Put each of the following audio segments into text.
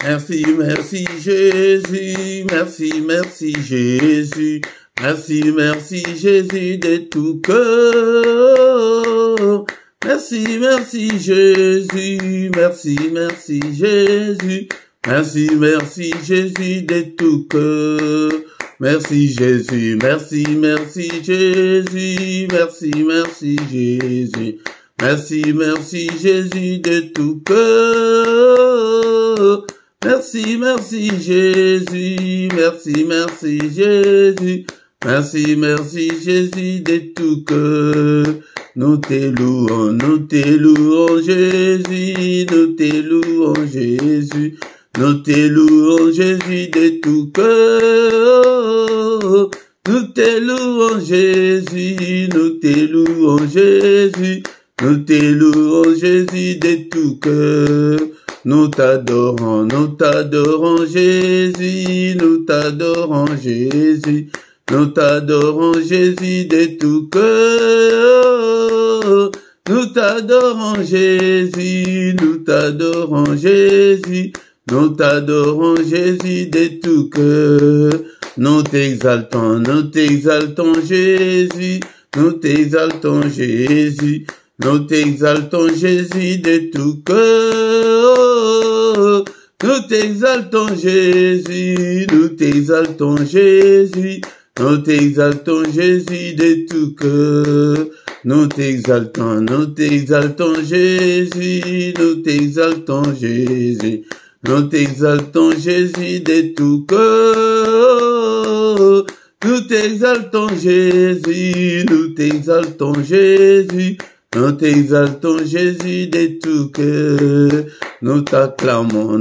Merci, merci Jésus, merci, merci Jésus, merci, merci Jésus de tout cœur. Merci, merci Jésus, merci, merci Jésus, merci, merci Jésus de tout cœur. Merci Jésus, merci, merci Jésus, merci, merci Jésus, merci, merci Jésus de tout cœur. Merci, merci Jésus, merci, merci Jésus, merci, merci Jésus de tout cœur. Nous te louons Jésus, nous te louons Jésus, nous te louons Jésus de tout cœur. Nous te louons Jésus, nous te louons Jésus, nous te louons Jésus de tout cœur. Nous t'adorons Jésus, nous t'adorons Jésus, nous t'adorons Jésus de tout cœur. Nous t'adorons Jésus, nous t'adorons Jésus, nous t'adorons Jésus de tout cœur. Nous t'exaltons Jésus, nous t'exaltons Jésus, nous t'exaltons Jésus de tout cœur. Nous t'exaltons Jésus, nous t'exaltons Jésus, nous t'exaltons Jésus de tout cœur. Nous t'exaltons Jésus, nous t'exaltons Jésus, nous t'exaltons Jésus de tout cœur. Nous t'exaltons Jésus, nous t'exaltons Jésus, nous t'exaltons Jésus de tout cœur. Nous t'acclamons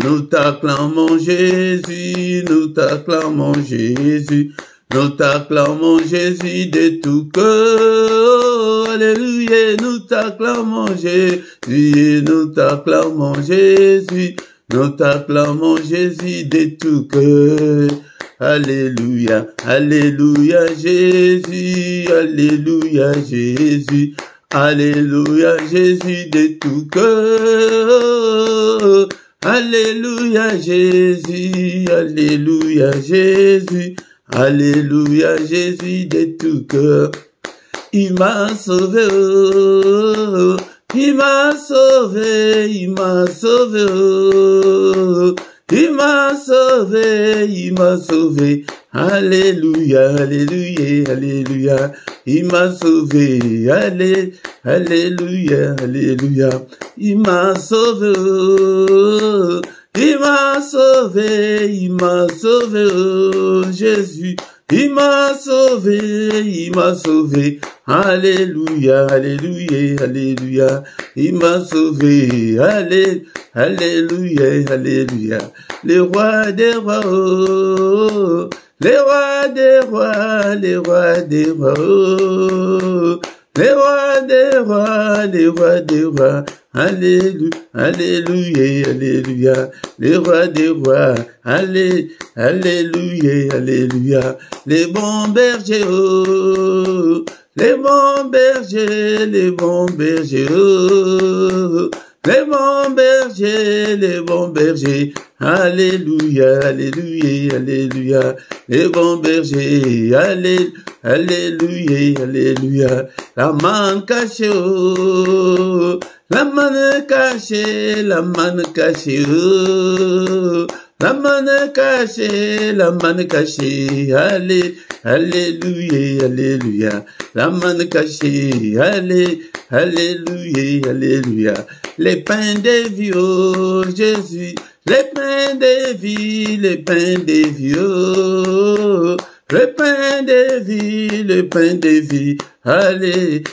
Jésus, nous t'acclamons Jésus, nous t'acclamons Jésus de tout cœur. Alléluia, nous t'acclamons Jésus, nous t'acclamons Jésus, nous t'acclamons Jésus de tout cœur. Alléluia, alléluia Jésus, alléluia Jésus, alléluia Jésus de tout cœur. Alléluia Jésus, alléluia Jésus, alléluia Jésus de tout cœur. Il m'a sauvé, oh, il m'a sauvé, il m'a sauvé, oh, il m'a sauvé, il m'a sauvé. Alléluia, alléluia, alléluia. Il m'a sauvé, alléluia, alléluia. Il m'a sauvé, oh, il m'a sauvé, il m'a sauvé, oh, Jésus. Il m'a sauvé, il m'a sauvé. Alléluia, alléluia, alléluia. Il m'a sauvé, alléluia, alléluia. Les rois des rois, oh, les rois des rois, les rois des rois, oh, les rois des rois, les rois des rois. Alléluia, alléluia, alléluia. Les rois des rois, alléluia, alléluia. Les bons bergers, oh, les bons bergers, les bons bergers, oh, les bons bergers, les bons bergers. Alléluia, alléluia, alléluia. Les bons bergers, alléluia, alléluia. La main cachée, oh, la main cachée, la main cachée, oh, la main cachée, la main cachée. Alléluia, alléluia. La main cachée, alléluia, alléluia. Les pains des vieux, Jésus. Les pains des vies, les pains des vieux, le pain des vies, le pain des vies. Alléluia,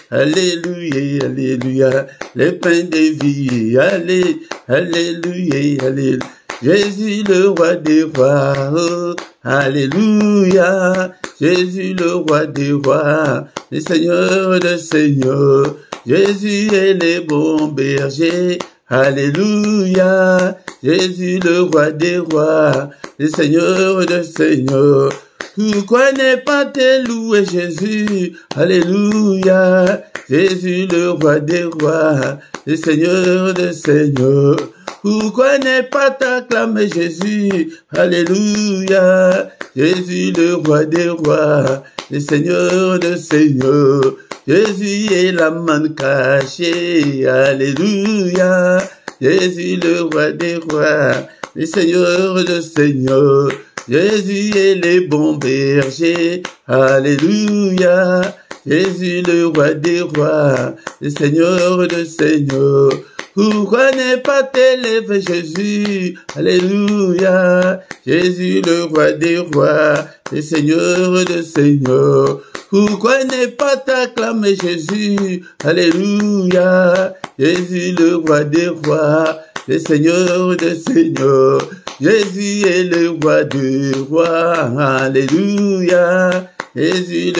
alléluia. Le pain des vies, alléluia, alléluia. Jésus le roi des rois, oh, alléluia. Jésus le roi des rois, le Seigneur des seigneurs. Jésus est le bon berger. Alléluia, Jésus le roi des rois, le Seigneur des seigneurs. Pourquoi ne pas te louer Jésus? Alléluia, Jésus le roi des rois, le Seigneur des seigneurs. Pourquoi ne pas t'acclamer Jésus? Alléluia. Jésus le roi des rois, le Seigneur des seigneurs. Jésus est la manne cachée. Alléluia. Jésus le roi des rois, le Seigneur des seigneurs. Jésus est le bon berger. Alléluia. Jésus le roi des rois, le Seigneur des seigneurs. Pourquoi ne pas t'élever Jésus? Alléluia. Jésus le roi des rois, le Seigneur des seigneurs. Pourquoi ne pas t'acclamer Jésus? Alléluia. Jésus le roi des rois, le Seigneur des seigneurs. Jésus est le roi des rois. Alléluia. Jésus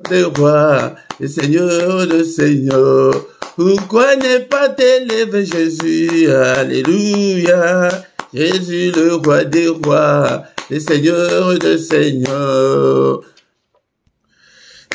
le roi, le Seigneur des seigneurs. Pourquoi ne pas t'élever Jésus? Alléluia. Jésus le roi des rois, le Seigneur des seigneurs.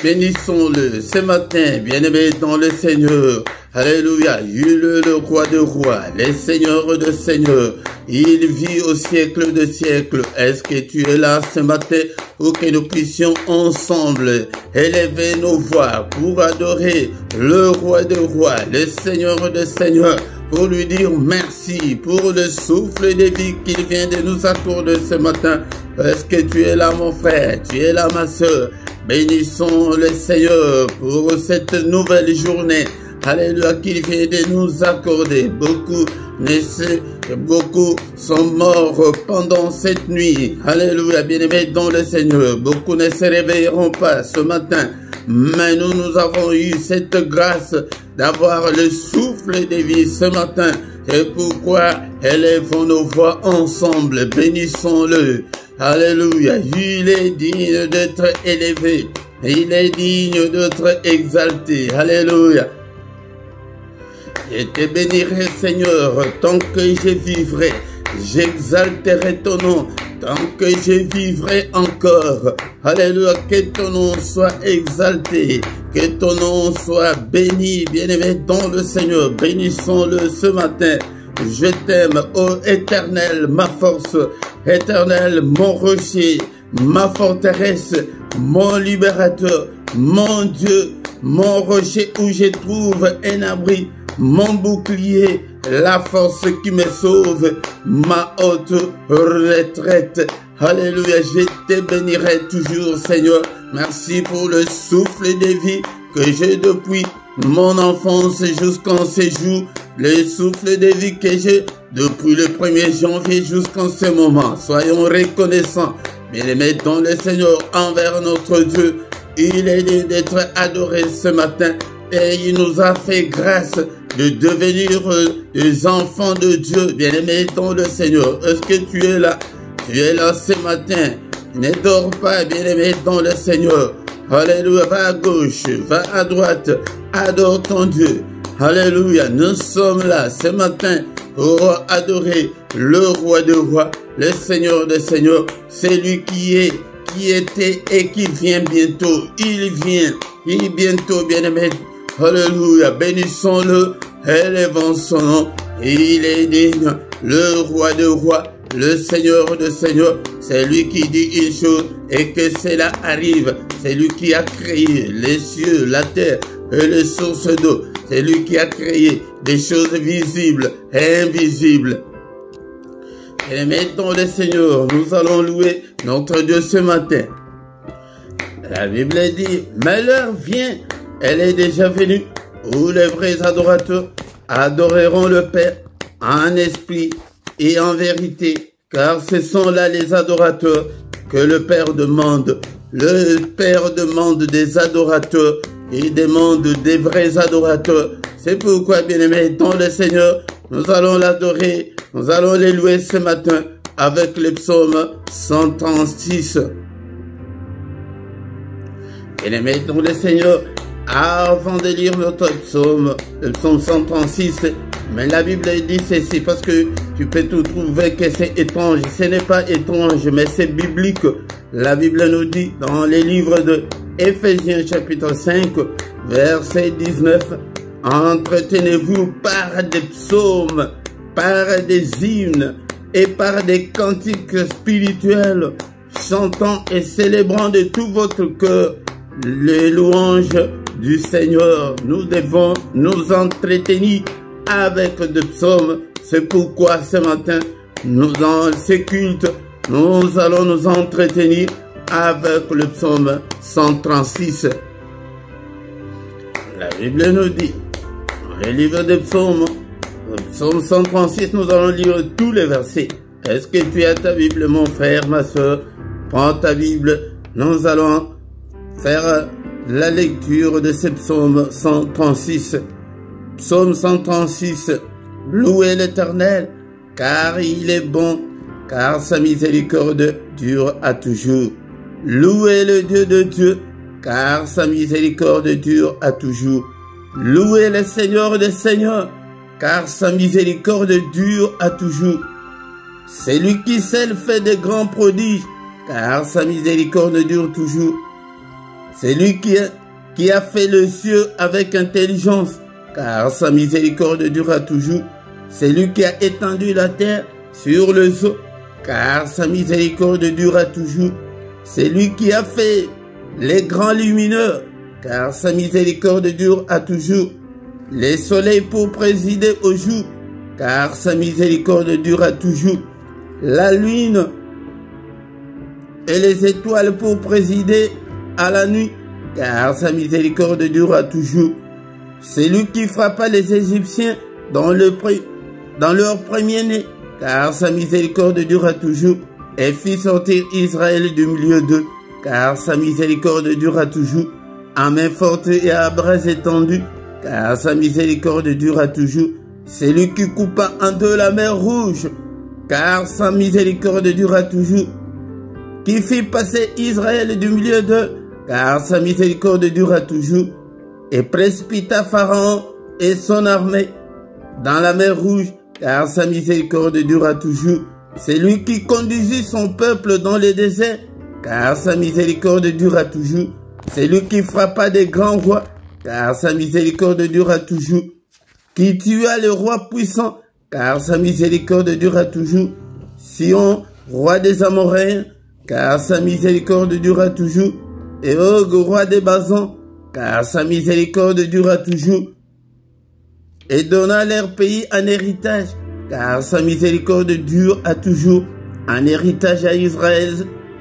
Bénissons-le ce matin, bien-aimé dans le Seigneur. Alléluia. Il est le roi des rois, le Seigneur des seigneurs. Il vit au siècle de siècles. Est-ce que tu es là ce matin pour que nous puissions ensemble élever nos voix pour adorer le roi des rois, le Seigneur des seigneurs, pour lui dire merci pour le souffle de vie qu'il vient de nous accorder ce matin. Est-ce que tu es là mon frère, tu es là ma soeur? Bénissons le Seigneur pour cette nouvelle journée. Alléluia, qu'il vient de nous accorder. Beaucoup sont morts pendant cette nuit. Alléluia, bien-aimés dans le Seigneur. Beaucoup ne se réveilleront pas ce matin. Mais nous avons eu cette grâce d'avoir le souffle de vie ce matin. Et pourquoi élevons nos voix ensemble. Bénissons-le. Alléluia, il est digne d'être élevé. Il est digne d'être exalté. Alléluia. Je te bénirai, Seigneur, tant que je vivrai. J'exalterai ton nom, tant que je vivrai encore. Alléluia, que ton nom soit exalté, que ton nom soit béni, bien-aimé dans le Seigneur. Bénissons-le ce matin. Je t'aime, ô Éternel, ma force, Éternel, mon rocher, ma forteresse, mon libérateur, mon Dieu, mon rocher où je trouve un abri, mon bouclier, la force qui me sauve, ma haute retraite. Alléluia, je te bénirai toujours, Seigneur. Merci pour le souffle de vie que j'ai depuis mon enfance jusqu'en ces jours. Le souffle de vie que j'ai depuis le 1er janvier jusqu'en ce moment. Soyons reconnaissants, bien-aimés dans le Seigneur, envers notre Dieu. Il est digne d'être adoré ce matin et il nous a fait grâce de devenir des enfants de Dieu, bien-aimés dans le Seigneur. Est-ce que tu es là? Tu es là ce matin. Ne dors pas, bien-aimé dans le Seigneur. Alléluia, va à gauche, va à droite, adore ton Dieu. Alléluia, nous sommes là ce matin pour adorer le roi des rois, le Seigneur des seigneurs, celui qui est, qui était et qui vient bientôt. Il vient, il bientôt, bien-aimé. Alléluia, bénissons-le, élevons son nom. Il est digne, le roi des rois, le Seigneur des seigneurs. C'est lui qui dit une chose et que cela arrive. C'est lui qui a créé les cieux, la terre et les sources d'eau. C'est lui qui a créé des choses visibles et invisibles. Et mettons le Seigneur, nous allons louer notre Dieu ce matin. La Bible dit, mais l'heure vient, elle est déjà venue, où les vrais adorateurs adoreront le Père en esprit et en vérité, car ce sont là les adorateurs que le Père demande. Le Père demande des adorateurs. Il demande des vrais adorateurs. C'est pourquoi, bien-aimés, dans le Seigneur, nous allons l'adorer, nous allons les louer ce matin avec le psaume 136. Bien-aimés, dans le Seigneur, avant de lire notre psaume, le psaume 136, mais la Bible dit ceci, parce que tu peux tout trouver que c'est étrange. Ce n'est pas étrange, mais c'est biblique. La Bible nous dit dans les livres de Éphésiens chapitre 5, verset 19, entretenez-vous par des psaumes par des hymnes et par des cantiques spirituels, chantant et célébrant de tout votre cœur les louanges du Seigneur. Nous devons nous entretenir avec des psaumes. C'est pourquoi ce matin, dans ces cultes, nous allons nous entretenir avec le psaume 136. La Bible nous dit, dans le livre des psaumes, le psaume 136, nous allons lire tous les versets. Est-ce que tu as ta Bible, mon frère, ma soeur? Prends ta Bible, nous allons faire la lecture de ce psaume 136. Psaume 136, louez l'Éternel, car il est bon, car sa miséricorde dure à toujours. Louez le Dieu de Dieu, car sa miséricorde dure à toujours. Louez le Seigneur des Seigneurs, car sa miséricorde dure à toujours. C'est lui qui seul fait de grands prodiges, car sa miséricorde dure toujours. C'est lui qui a fait le ciel avec intelligence, car sa miséricorde durera toujours. C'est lui qui a étendu la terre sur les eaux, car sa miséricorde durera toujours. C'est lui qui a fait les grands lumineux, car sa miséricorde dure à toujours. Les soleils pour présider au jour, car sa miséricorde durera toujours. La lune et les étoiles pour présider à la nuit, car sa miséricorde durera toujours. C'est lui qui frappa les Égyptiens dans leur premier-né, car sa miséricorde durera toujours, et fit sortir Israël du milieu d'eux, car sa miséricorde durera toujours, à main forte et à bras étendus, car sa miséricorde durera toujours. C'est lui qui coupa en deux la mer Rouge, car sa miséricorde durera toujours, qui fit passer Israël du milieu d'eux, car sa miséricorde durera toujours, et précipita Pharaon et son armée dans la mer Rouge, car sa miséricorde durera toujours. C'est lui qui conduisit son peuple dans le désert, car sa miséricorde durera toujours. C'est lui qui frappa des grands rois, car sa miséricorde durera toujours. Qui tua le roi puissant, car sa miséricorde durera toujours. Sion, roi des Amoréens, car sa miséricorde durera toujours. Et Og, roi des Basans, car sa miséricorde durera toujours. Et donna leur pays en héritage, car sa miséricorde dure à toujours, un héritage à Israël,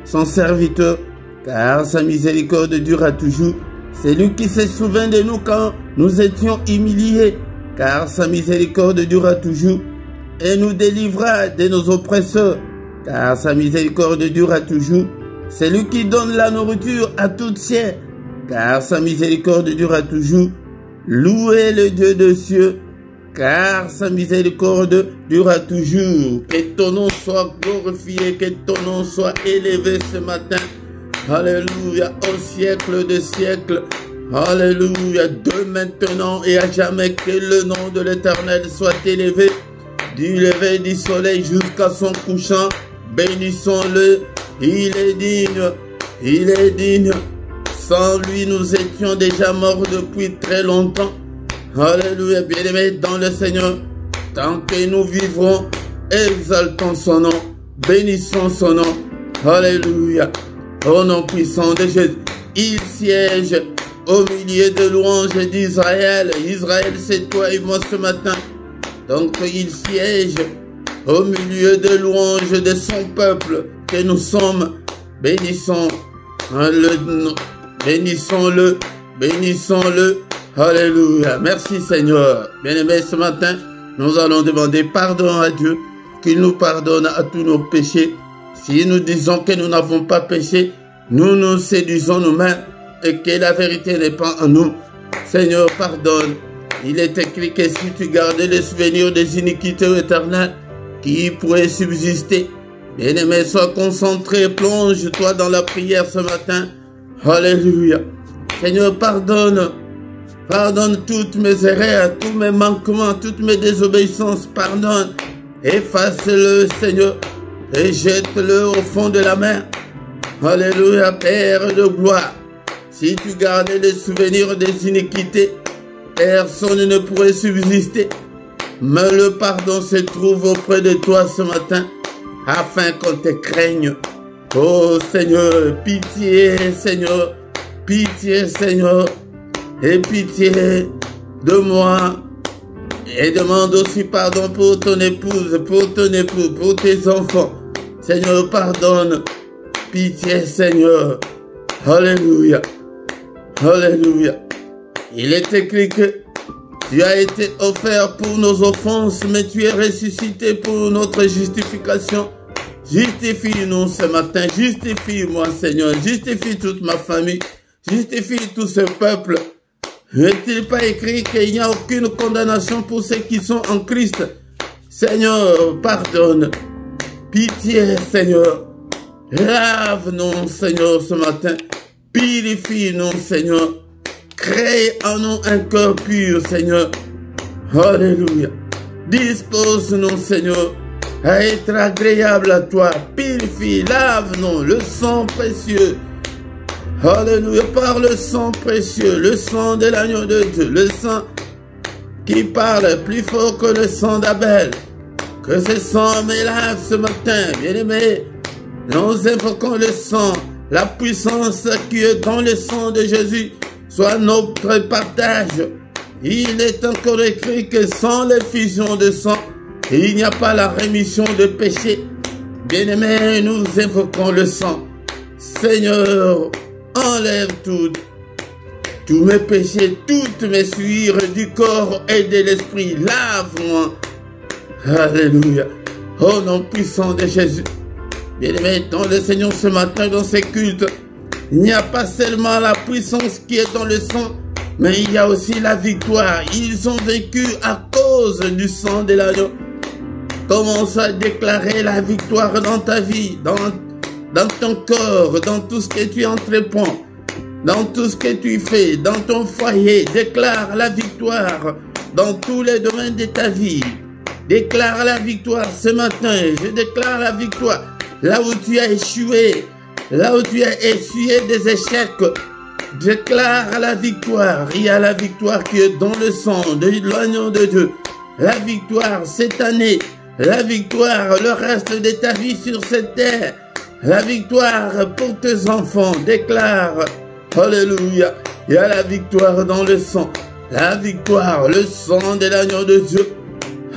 son serviteur, car sa miséricorde dure à toujours. C'est lui qui se souvint de nous quand nous étions humiliés, car sa miséricorde dure à toujours, et nous délivra de nos oppresseurs, car sa miséricorde dure à toujours. C'est lui qui donne la nourriture à toute chair, car sa miséricorde dure à toujours. Louez le Dieu des cieux, car sa miséricorde durera toujours. Que ton nom soit glorifié, que ton nom soit élevé ce matin. Alléluia, au siècle des siècles. Alléluia, de maintenant et à jamais, que le nom de l'Éternel soit élevé. Du lever du soleil jusqu'à son couchant, bénissons-le. Il est digne, il est digne. Sans lui, nous étions déjà morts depuis très longtemps. Alléluia, bien-aimés dans le Seigneur, tant que nous vivrons, exaltons son nom, bénissons son nom. Alléluia, au nom puissant de Jésus. Il siège au milieu de louanges d'Israël. Israël, c'est toi et moi ce matin. Donc il siège au milieu de louanges de son peuple que nous sommes. Bénissons-le, bénissons-le, bénissons-le. Alléluia. Merci Seigneur. Bien-aimés, ce matin, nous allons demander pardon à Dieu, qu'il nous pardonne à tous nos péchés. Si nous disons que nous n'avons pas péché, nous nous séduisons nous-mêmes et que la vérité n'est pas en nous. Seigneur, pardonne. Il est écrit que si tu gardais les souvenirs des iniquités éternelles qui pourraient subsister, bien-aimé, sois concentré, plonge-toi dans la prière ce matin. Alléluia. Seigneur, pardonne. Pardonne toutes mes erreurs, tous mes manquements, toutes mes désobéissances. Pardonne. Efface-le, Seigneur, et jette-le au fond de la mer. Alléluia, Père de gloire. Si tu gardais les souvenirs des iniquités, personne ne pourrait subsister. mais le pardon se trouve auprès de toi ce matin, afin qu'on te craigne. Oh Seigneur, pitié Seigneur, pitié Seigneur, et pitié de moi. Et demande aussi pardon pour ton épouse, pour ton époux, pour tes enfants. Seigneur, pardonne. Pitié, Seigneur. Alléluia. Alléluia. Il est écrit que tu as été offert pour nos offenses, mais tu es ressuscité pour notre justification. Justifie-nous ce matin. Justifie-moi, Seigneur. Justifie toute ma famille. Justifie tout ce peuple. N'est-il pas écrit qu'il n'y a aucune condamnation pour ceux qui sont en Christ? Seigneur, pardonne. Pitié, Seigneur. Lave-nous, Seigneur, ce matin. Purifie-nous, Seigneur. Crée en nous un cœur pur, Seigneur. Alléluia. Dispose-nous, Seigneur, à être agréable à toi. Purifie, lave-nous, le sang précieux. Alléluia, par le sang précieux, le sang de l'agneau de Dieu, le sang qui parle plus fort que le sang d'Abel. Que ce sang me lave ce matin, bien-aimé. Nous invoquons le sang, la puissance qui est dans le sang de Jésus, soit notre partage. Il est encore écrit que sans l'effusion de sang, il n'y a pas la rémission de péché. Bien-aimé, nous invoquons le sang. Seigneur, enlève tous mes péchés, toutes mes souillures du corps et de l'esprit. Lave-moi. Alléluia. Au nom puissant de Jésus. Bien-aimé, dans le Seigneur ce matin, dans ces cultes, il n'y a pas seulement la puissance qui est dans le sang, mais il y a aussi la victoire. Ils ont vécu à cause du sang de l'agneau. Commence à déclarer la victoire dans ta vie, dans ton corps, dans tout ce que tu entreprends, dans tout ce que tu fais, dans ton foyer. Déclare la victoire dans tous les domaines de ta vie. Déclare la victoire ce matin. Je déclare la victoire là où tu as échoué, là où tu as essuyé des échecs. Déclare la victoire. Il y a la victoire qui est dans le sang de l'agneau de Dieu. La victoire cette année, la victoire le reste de ta vie sur cette terre. La victoire pour tes enfants, déclare, alléluia, il y a la victoire dans le sang, la victoire, le sang de l'agneau de Dieu,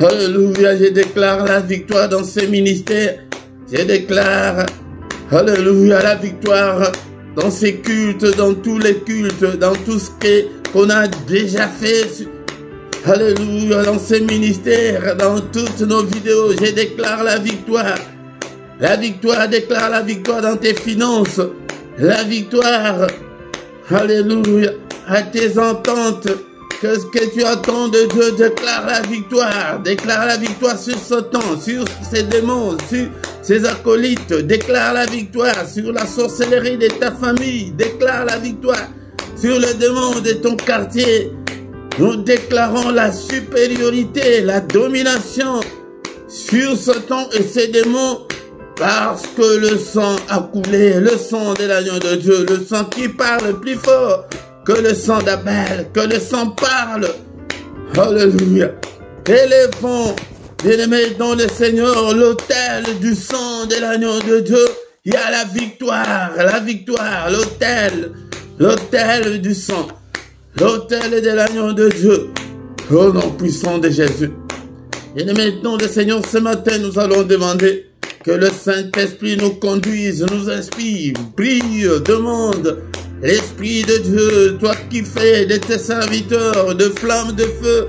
alléluia, je déclare la victoire dans ces ministères, je déclare, alléluia, la victoire dans ces cultes, dans tous les cultes, dans tout ce qu'on a déjà fait, alléluia, dans ces ministères, dans toutes nos vidéos, je déclare la victoire. La victoire, déclare la victoire dans tes finances. La victoire, alléluia, à tes ententes. Qu'est-ce que tu attends de Dieu? Déclare la victoire. Déclare la victoire sur Satan, sur ses démons, sur ses acolytes. Déclare la victoire sur la sorcellerie de ta famille. Déclare la victoire sur le démon de ton quartier. Nous déclarons la supériorité, la domination sur Satan et ses démons. Parce que le sang a coulé, le sang de l'agneau de Dieu, le sang qui parle plus fort que le sang d'Abel, que le sang parle. Alléluia. Élevons, bien-aimés dans le Seigneur, l'autel du sang de l'agneau de Dieu. Il y a la victoire, l'autel du sang, l'autel de l'agneau de Dieu. Au nom puissant de Jésus. Bien-aimés dans le Seigneur, ce matin, nous allons demander que le Saint-Esprit nous conduise, nous inspire, prie, demande l'Esprit de Dieu, toi qui fais de tes serviteurs de flammes de feu,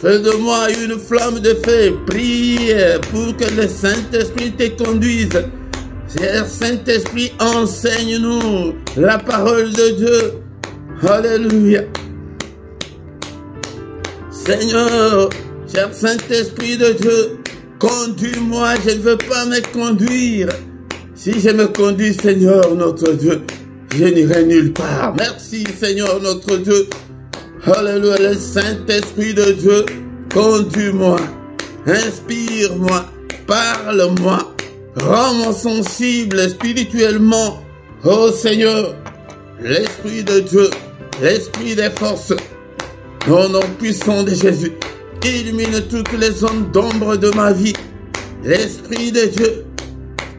fais de moi une flamme de feu, prie pour que le Saint-Esprit te conduise. Cher Saint-Esprit, enseigne-nous la parole de Dieu. Alléluia. Seigneur, cher Saint-Esprit de Dieu, conduis-moi, je ne veux pas me conduire. Si je me conduis, Seigneur notre Dieu, je n'irai nulle part. Merci, Seigneur notre Dieu. Alléluia, le Saint-Esprit de Dieu, conduis-moi, inspire-moi, parle-moi, rends-moi sensible spirituellement. Oh Seigneur, l'Esprit de Dieu, l'Esprit des forces, au nom puissant de Jésus, illumine toutes les zones d'ombre de ma vie. L'Esprit de Dieu,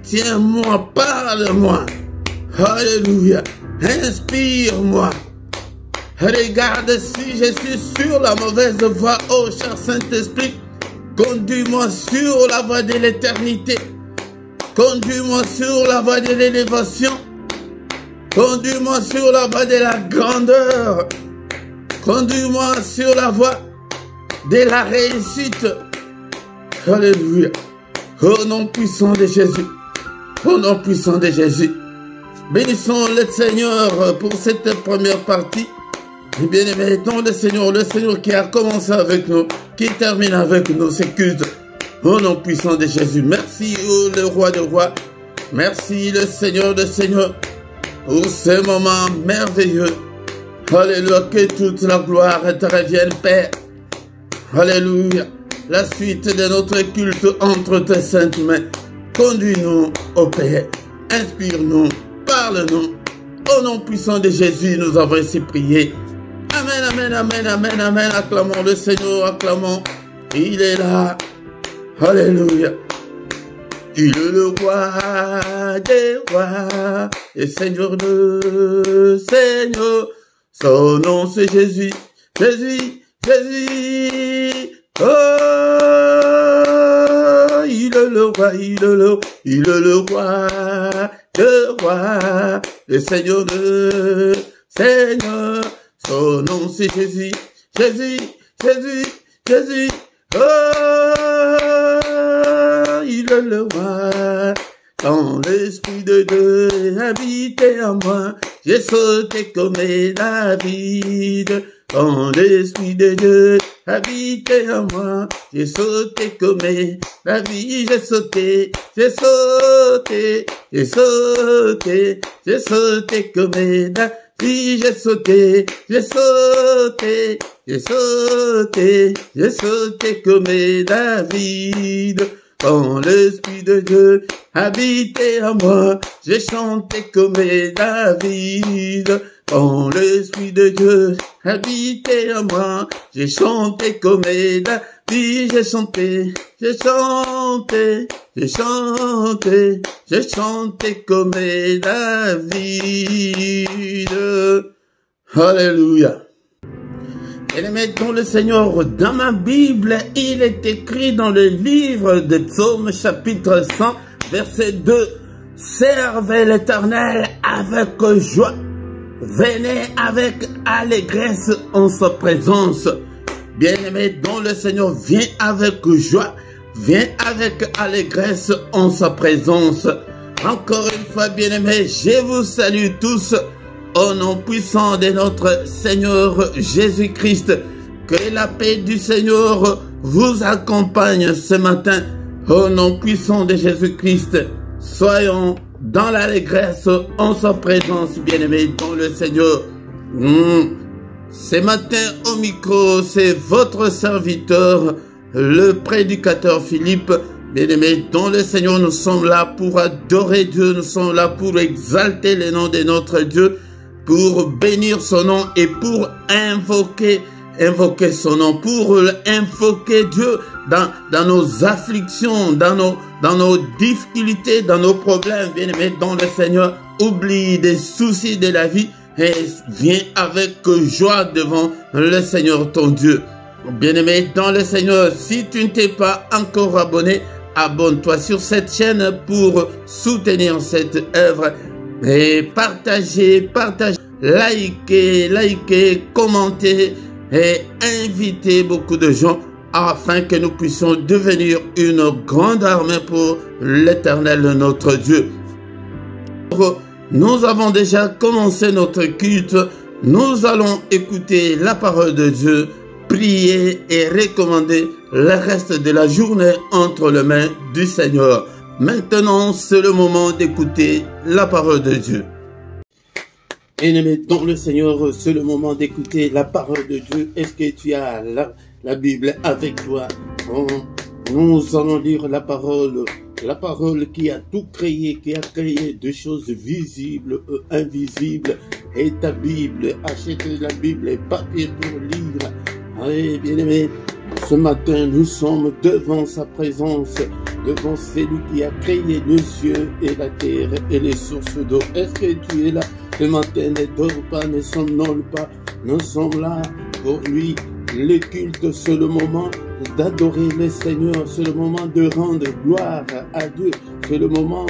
tiens-moi, parle-moi. Alléluia. Inspire-moi. Regarde si je suis sur la mauvaise voie, ô cher Saint-Esprit. Conduis-moi sur la voie de l'éternité. Conduis-moi sur la voie de l'élévation. Conduis-moi sur la voie de la grandeur. Conduis-moi sur la voie de la réussite. Alléluia. Au nom puissant de Jésus. Au nom puissant de Jésus. Bénissons le Seigneur pour cette première partie. Et bien aimé, dans le Seigneur qui a commencé avec nous, qui termine avec nous, c'est culte. Au nom puissant de Jésus. Merci, oh, le roi de rois. Merci, le Seigneur de Seigneurs, pour ce moment merveilleux. Alléluia, que toute la gloire te revienne, Père. Alléluia. La suite de notre culte entre tes saintes mains. Conduis-nous, ô Père. Inspire-nous. Parle-nous. Au nom puissant de Jésus, nous avons ainsi prié. Amen, amen, amen, amen, amen. Acclamons le Seigneur, acclamons. Il est là. Alléluia. Il est le roi des rois, et Seigneur de Seigneur. Son nom c'est Jésus, Jésus, Jésus. Oh, il est le roi, il est le roi de roi, le Seigneur de Seigneur. Son nom c'est Jésus, Jésus, Jésus, Jésus. Oh, il est le roi. Quand l'Esprit de Dieu habitait en moi, j'ai sauté comme David. Quand l'Esprit de Dieu habitait en moi, j'ai sauté comme David. J'ai sauté, j'ai sauté, j'ai sauté, j'ai sauté comme David. J'ai sauté, j'ai sauté, j'ai sauté, j'ai sauté comme David. Quand l'Esprit de Dieu habitait en moi, j'ai chanté comme David. Quand l'Esprit de Dieu habitait en moi, j'ai chanté comme David. J'ai chanté, j'ai chanté, j'ai chanté, j'ai chanté comme David. Alléluia. Et mettons le Seigneur dans ma Bible, il est écrit dans le livre de Psaume chapitre 100, verset 2. Servez l'Éternel avec joie. Venez avec allégresse en sa présence. Bien-aimé, dont le Seigneur vient avec joie, vient avec allégresse en sa présence. Encore une fois, bien-aimé, je vous salue tous au nom puissant de notre Seigneur Jésus-Christ. Que la paix du Seigneur vous accompagne ce matin. Au nom puissant de Jésus-Christ, soyons dans l'allégresse en sa présence, bien-aimé, dans le Seigneur. Ce matin au micro, c'est votre serviteur, le prédicateur Philippe. Bien-aimés, dans le Seigneur, nous sommes là pour adorer Dieu, nous sommes là pour exalter le nom de notre Dieu, pour bénir son nom et pour invoquer son nom, pour invoquer Dieu dans nos afflictions, dans nos difficultés, dans nos problèmes. Bien-aimés, dans le Seigneur, oublie des soucis de la vie et viens avec joie devant le Seigneur ton Dieu. Bien-aimé dans le Seigneur, si tu ne t'es pas encore abonné, abonne-toi sur cette chaîne pour soutenir cette œuvre et partagez, likez, commentez et invitez beaucoup de gens afin que nous puissions devenir une grande armée pour l'Éternel notre Dieu. Nous avons déjà commencé notre culte. Nous allons écouter la parole de Dieu, prier et recommander le reste de la journée entre les mains du Seigneur. Maintenant, c'est le moment d'écouter la parole de Dieu. Bien-aimé dans le Seigneur, c'est le moment d'écouter la parole de Dieu. Est-ce que tu as la Bible avec toi? Nous allons lire la parole qui a tout créé, qui a créé de choses visibles et invisibles. Et ta Bible, achète la Bible et papier pour lire. Allez, bien-aimé, Ce matin, nous sommes devant sa présence, devant celui qui a créé les cieux et la terre et les sources d'eau. Est-ce que tu es là ce matin? Ne dors pas, ne somnole pas. Nous sommes là pour lui. Le culte, c'est le moment d'adorer le Seigneur, c'est le moment de rendre gloire à Dieu, c'est le moment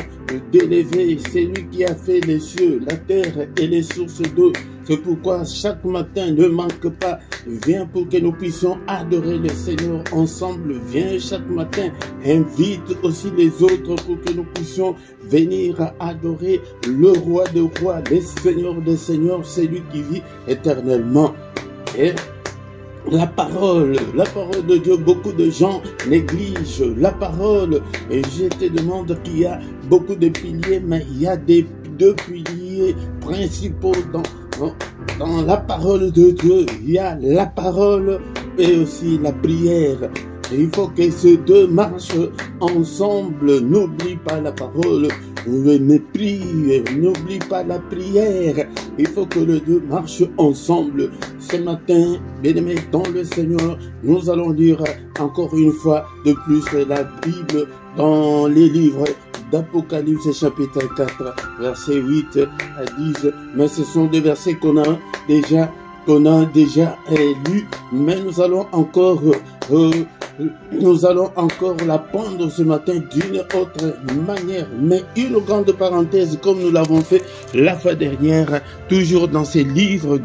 d'élever. C'est lui qui a fait les cieux, la terre et les sources d'eau. C'est pourquoi chaque matin, ne manque pas, viens pour que nous puissions adorer le Seigneur ensemble. Viens chaque matin, invite aussi les autres pour que nous puissions venir adorer le roi des rois, le Seigneur des seigneurs, c'est lui qui vit éternellement. Et la parole de Dieu, beaucoup de gens négligent la parole. Et je te demande qu'il y a beaucoup de piliers, mais il y a deux piliers principaux dans la parole de Dieu. Il y a la parole et aussi la prière. Et il faut que ces deux marchent ensemble. N'oublie pas la parole, mais prie, n'oublie pas la prière. Il faut que les deux marchent ensemble. Ce matin, bien-aimés dans le Seigneur, nous allons lire encore une fois de plus la Bible dans les livres d'Apocalypse chapitre 4, versets 8 à 10. Mais ce sont des versets qu'on a déjà lus, mais nous allons encore l'apprendre ce matin d'une autre manière. Mais une grande parenthèse, comme nous l'avons fait la fois dernière, toujours dans ces livres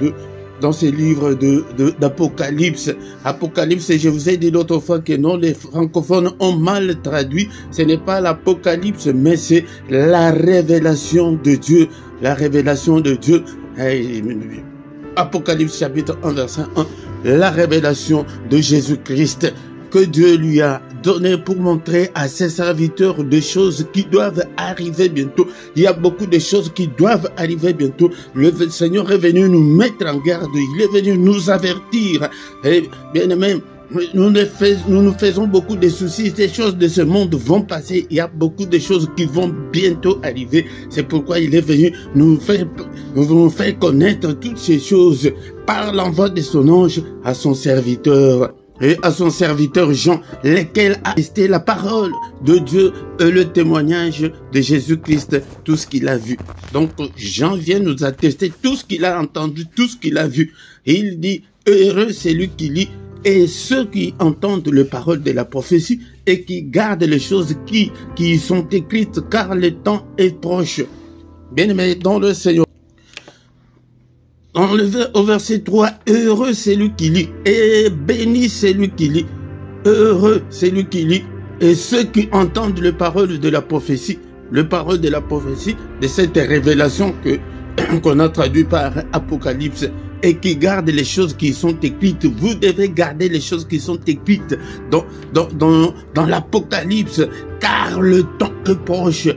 d'Apocalypse. Apocalypse, je vous ai dit l'autre fois que non, les francophones ont mal traduit. Ce n'est pas l'Apocalypse, mais c'est la révélation de Dieu. La révélation de Dieu. Apocalypse chapitre 1, verset 1. La révélation de Jésus-Christ que Dieu lui a donné pour montrer à ses serviteurs des choses qui doivent arriver bientôt. Il y a beaucoup de choses qui doivent arriver bientôt. Le Seigneur est venu nous mettre en garde. Il est venu nous avertir. Et bien aimé, nous nous faisons beaucoup de soucis. Ces choses de ce monde vont passer. Il y a beaucoup de choses qui vont bientôt arriver. C'est pourquoi il est venu nous faire connaître toutes ces choses par l'envoi de son ange à son serviteur. Et à son serviteur Jean, lequel a attesté la parole de Dieu et le témoignage de Jésus-Christ, tout ce qu'il a vu. Donc Jean vient nous attester tout ce qu'il a entendu, tout ce qu'il a vu. Et il dit, heureux c'est lui qui lit, et ceux qui entendent les paroles de la prophétie et qui gardent les choses qui sont écrites, car le temps est proche. Bien-aimés dans le Seigneur. Au verset 3, heureux c'est lui qui lit, et béni c'est lui qui lit, heureux c'est lui qui lit, et ceux qui entendent les paroles de la prophétie, de cette révélation qu'on a traduit par Apocalypse, et qui gardent les choses qui sont écrites. Vous devez garder les choses qui sont écrites dans l'Apocalypse, car le temps est proche.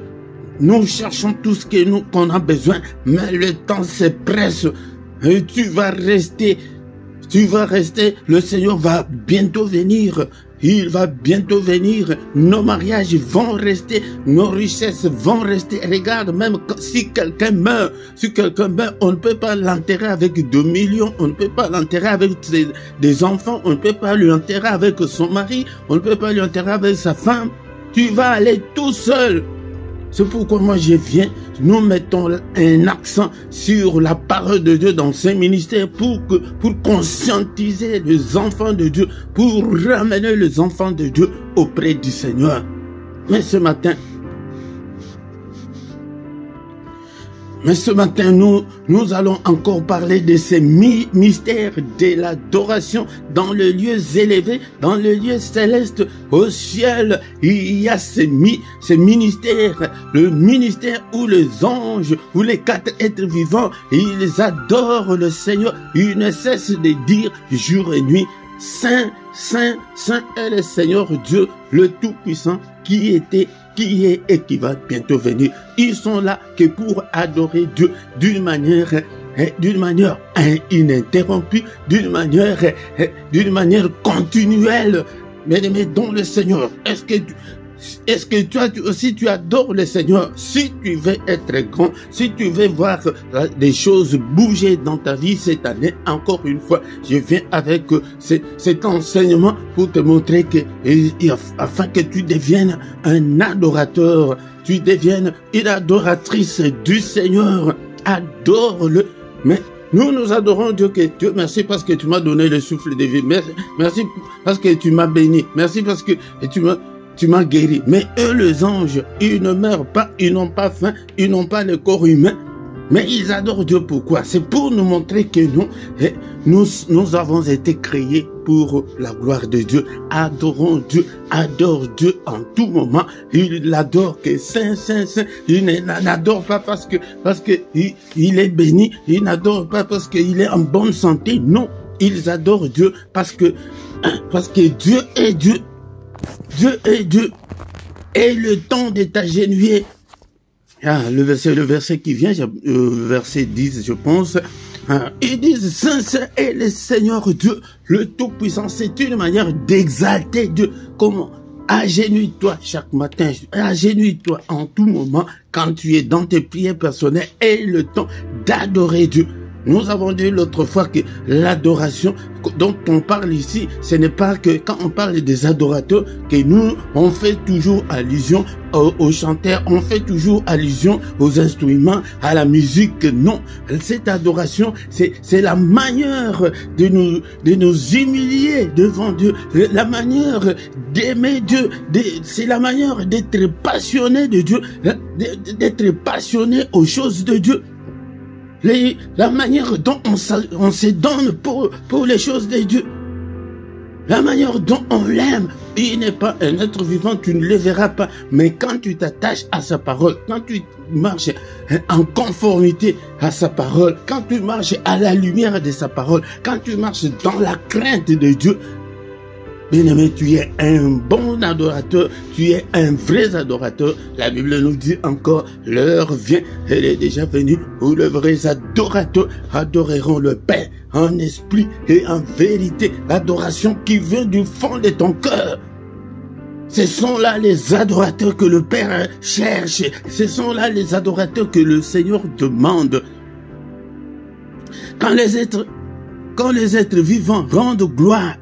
Nous cherchons tout ce qu'on a besoin, mais le temps se presse. Et tu vas rester, le Seigneur va bientôt venir, il va bientôt venir, nos mariages vont rester, nos richesses vont rester. Regarde, même si quelqu'un meurt, on ne peut pas l'enterrer avec 2 millions, on ne peut pas l'enterrer avec des enfants, on ne peut pas l'enterrer avec son mari, on ne peut pas l'enterrer avec sa femme, tu vas aller tout seul. C'est pourquoi moi je viens, nous mettons un accent sur la parole de Dieu dans ces ministères pour conscientiser les enfants de Dieu, pour ramener les enfants de Dieu auprès du Seigneur. Mais ce matin, nous allons encore parler de ces mystères de l'adoration dans les lieux élevés, dans les lieux célestes. Au ciel, il y a ces ministères, le ministère où les anges, où les 4 êtres vivants, ils adorent le Seigneur. Ils ne cessent de dire jour et nuit, Saint, Saint, Saint est le Seigneur Dieu, le Tout-Puissant, qui était, qui est et qui va bientôt venir. Ils sont là que pour adorer Dieu d'une manière ininterrompue, d'une manière continuelle. Bien-aimés dans le Seigneur, est-ce que Est-ce que toi aussi tu adores le Seigneur? Si tu veux être grand, si tu veux voir des choses bouger dans ta vie cette année, encore une fois, je viens avec cet enseignement pour te montrer que, afin que tu deviennes un adorateur, tu deviennes une adoratrice du Seigneur. Adore-le. Mais nous adorons Dieu. Dieu, merci parce que tu m'as donné le souffle de vie. Merci parce que tu m'as béni. Merci parce que tu m'as guéri. Mais eux, les anges, ils ne meurent pas, ils n'ont pas faim, ils n'ont pas le corps humain. Mais ils adorent Dieu. Pourquoi? C'est pour nous montrer que nous avons été créés pour la gloire de Dieu. Adorons Dieu, adore Dieu en tout moment. Il l'adore que Saint, Saint, Saint. Il n'adore pas parce que il est béni. Il n'adore pas parce qu'il est en bonne santé. Non, ils adorent Dieu parce que Dieu est Dieu. Dieu est Dieu. Et le temps de t'agenouiller. Le verset qui vient, verset 10, je pense. Ils disent, Saint, Saint est le Seigneur Dieu, le Tout-Puissant. C'est une manière d'exalter Dieu. Comment? Agenouille-toi chaque matin, agenouille-toi en tout moment quand tu es dans tes prières personnelles et le temps d'adorer Dieu. Nous avons dit l'autre fois que l'adoration dont on parle ici, ce n'est pas que quand on parle des adorateurs, que nous, on fait toujours allusion aux chanteurs, on fait toujours allusion aux instruments, à la musique. Non, cette adoration, c'est la manière de nous humilier devant Dieu, la manière d'aimer Dieu, c'est la manière d'être passionné de Dieu, d'être passionné aux choses de Dieu. La manière dont on se donne pour les choses de Dieu. La manière dont on l'aime. Il n'est pas un être vivant, tu ne le verras pas. Mais quand tu t'attaches à sa parole, quand tu marches en conformité à sa parole, quand tu marches à la lumière de sa parole, quand tu marches dans la crainte de Dieu, bien-aimé, tu es un bon adorateur, tu es un vrai adorateur. La Bible nous dit encore, l'heure vient, elle est déjà venue, où les vrais adorateurs adoreront le Père en esprit et en vérité. L'adoration qui vient du fond de ton cœur. Ce sont là les adorateurs que le Père cherche. Ce sont là les adorateurs que le Seigneur demande. Quand les êtres vivants rendent gloire,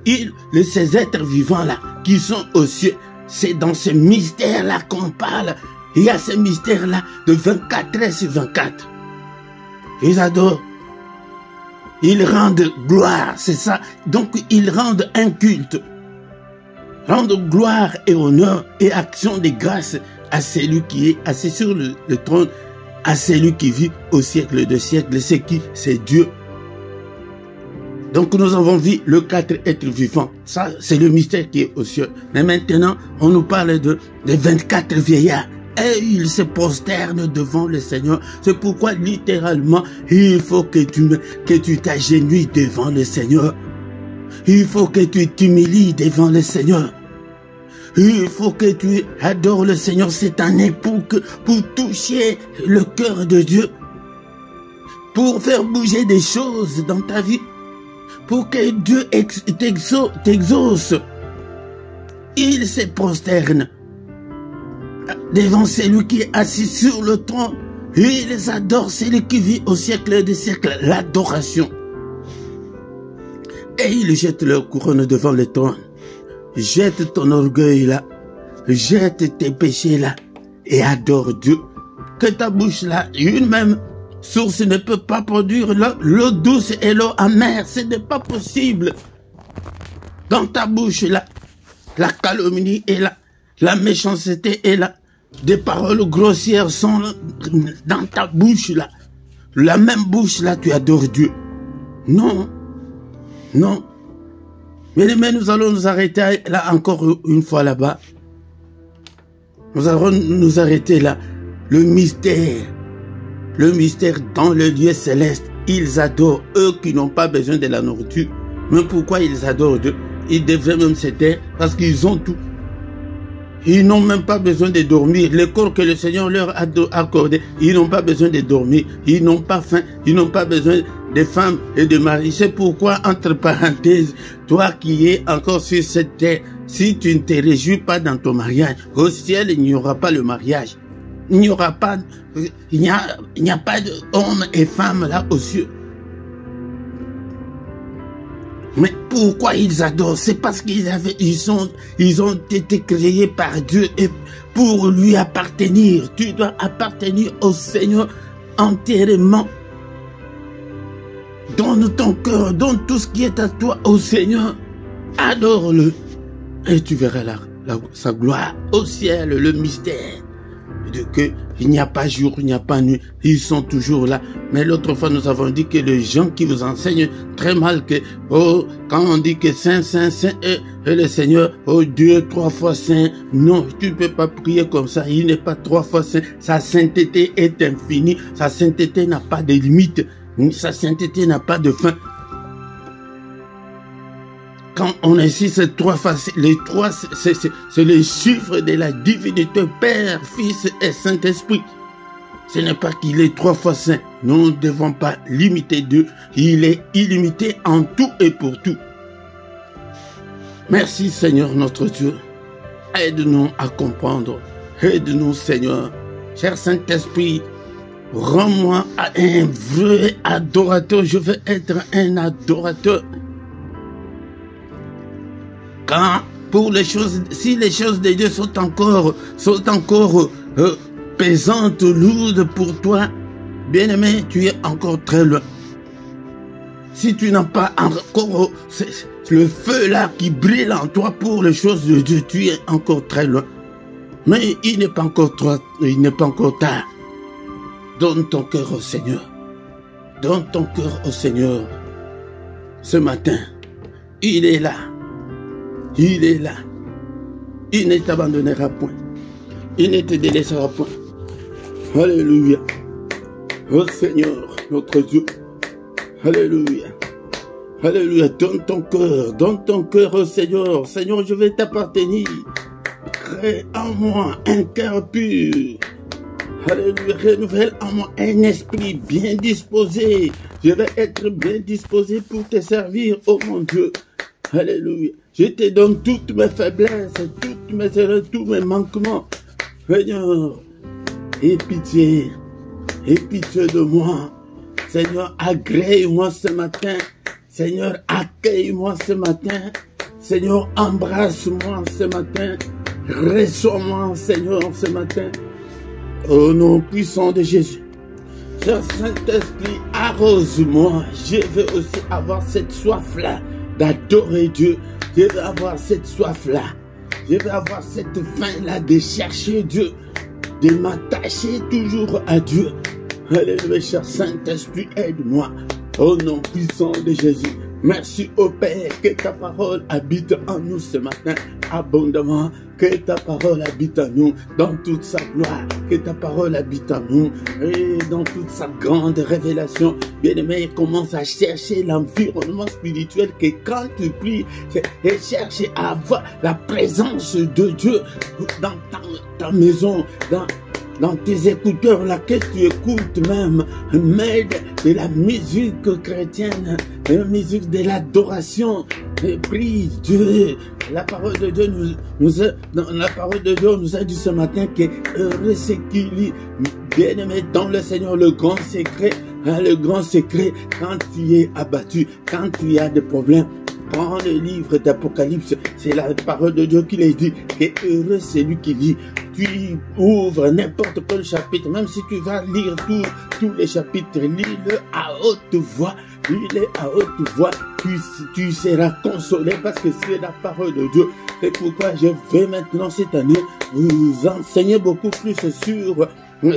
ces êtres vivants-là qui sont aux cieux, c'est dans ce mystère-là qu'on parle. Il y a ce mystère-là de 24 heures sur 24. Ils adorent. Ils rendent gloire, c'est ça. Donc ils rendent un culte. Rendent gloire et honneur et action de grâce à celui qui est assis sur le trône, à celui qui vit au siècle de siècles. C'est qui? C'est Dieu. Donc nous avons vu le 4 êtres vivants. Ça, c'est le mystère qui est aux cieux. Mais maintenant, on nous parle des 24 vieillards. Et ils se prosternent devant le Seigneur. C'est pourquoi, littéralement, il faut que tu t'agenouilles devant le Seigneur. Il faut que tu t'humilies devant le Seigneur. Il faut que tu adores le Seigneur cette année pour toucher le cœur de Dieu. Pour faire bouger des choses dans ta vie. Pour que Dieu t'exauce. Il se prosterne devant celui qui est assis sur le trône. Ils adorent celui qui vit au siècle des siècles. L'adoration. Et ils jettent leur couronne devant le trône. Jette ton orgueil là. Jette tes péchés là. Et adore Dieu. Que ta bouche là, une même source ne peut pas produire l'eau douce et l'eau amère. Ce n'est pas possible. Dans ta bouche là, la calomnie est là. La méchanceté est là. Des paroles grossières sont dans ta bouche là. La même bouche là, tu adores Dieu. Non. Non. Mais nous allons nous arrêter là encore une fois là-bas. Nous allons nous arrêter là. Le mystère dans le lieu céleste. Ils adorent, eux qui n'ont pas besoin de la nourriture. Mais pourquoi ils adorent Dieu? Ils devraient même se taire parce qu'ils ont tout. Ils n'ont même pas besoin de dormir. Le corps que le Seigneur leur a accordé, ils n'ont pas besoin de dormir. Ils n'ont pas faim. Ils n'ont pas besoin des femmes et de maris. C'est pourquoi, entre parenthèses, toi qui es encore sur cette terre, si tu ne te réjouis pas dans ton mariage, au ciel, il n'y aura pas le mariage. Il n'y aura pas, il n'y a pas d'hommes et femmes là aux cieux. Mais pourquoi ils adorent? C'est parce ils ont été créés par Dieu et pour lui appartenir. Tu dois appartenir au Seigneur entièrement. Donne ton cœur, donne tout ce qui est à toi au Seigneur. Adore-le. Et tu verras sa gloire au ciel, le mystère. Il n'y a pas jour, il n'y a pas nuit, ils sont toujours là. Mais l'autre fois, nous avons dit que les gens qui vous enseignent très mal que, quand on dit que Saint, Saint, Saint et le Seigneur, Dieu 3 fois Saint, non, tu ne peux pas prier comme ça, il n'est pas 3 fois Saint, sa sainteté est infinie, sa sainteté n'a pas de limite, sa sainteté n'a pas de fin. Quand on insiste 3 fois, les 3, c'est le chiffre de la divinité, Père, Fils et Saint-Esprit. Ce n'est pas qu'il est 3 fois saint. Nous ne devons pas limiter Dieu. Il est illimité en tout et pour tout. Merci Seigneur notre Dieu. Aide-nous à comprendre. Aide-nous Seigneur. Cher Saint-Esprit, rends-moi un vrai adorateur. Je veux être un adorateur. Quand pour les choses, si les choses de Dieu sont encore pesantes, lourdes pour toi, bien-aimé, tu es encore très loin. Si tu n'as pas encore le feu là qui brille en toi pour les choses de Dieu, tu es encore très loin. Mais il n'est pas encore tard. Donne ton cœur au Seigneur. Donne ton cœur au Seigneur. Ce matin, il est là. Il est là. Il ne t'abandonnera point. Il ne te délaissera point. Alléluia. Oh Seigneur, notre Dieu. Alléluia. Alléluia. Donne ton cœur au Seigneur. Seigneur, je vais t'appartenir. Crée en moi un cœur pur. Alléluia. Renouvelle en moi un esprit bien disposé. Je vais être bien disposé pour te servir, oh mon Dieu. Alléluia. Je te donne toutes mes faiblesses, toutes mes erreurs, tous mes manquements. Seigneur, aie pitié de moi. Seigneur, agrée-moi ce matin. Seigneur, accueille-moi ce matin. Seigneur, embrasse-moi ce matin. Reçois-moi, Seigneur, ce matin. Au nom puissant de Jésus. Cher Saint-Esprit, arrose-moi. Je veux aussi avoir cette soif-là d'adorer Dieu. Je veux avoir cette soif-là. Je veux avoir cette faim-là de chercher Dieu. De m'attacher toujours à Dieu. Alléluia, cher Saint-Esprit, aide-moi. Au nom puissant de Jésus. Merci au Père, que ta parole habite en nous ce matin abondamment. Que ta parole habite en nous dans toute sa gloire. Que ta parole habite en nous et dans toute sa grande révélation. Bien-aimé, commence à chercher l'environnement spirituel que quand tu pries, et cherche à avoir la présence de Dieu dans ta maison, dans tes écouteurs, là, que tu écoutes même, de la musique chrétienne, la musique de l'adoration, prie Dieu. La parole de Dieu nous a dit ce matin que heureux c'est qui lit, bien-aimé dans le Seigneur, le grand secret, quand tu es abattu, quand tu as des problèmes. Prends le livre d'Apocalypse, c'est la parole de Dieu qui l'a dit, que heureux c'est lui qui lit. Tu ouvres n'importe quel chapitre, même si tu vas lire tous les chapitres, lis-le à haute voix, tu seras consolé parce que c'est la parole de Dieu. C'est pourquoi je vais maintenant cette année vous enseigner beaucoup plus sur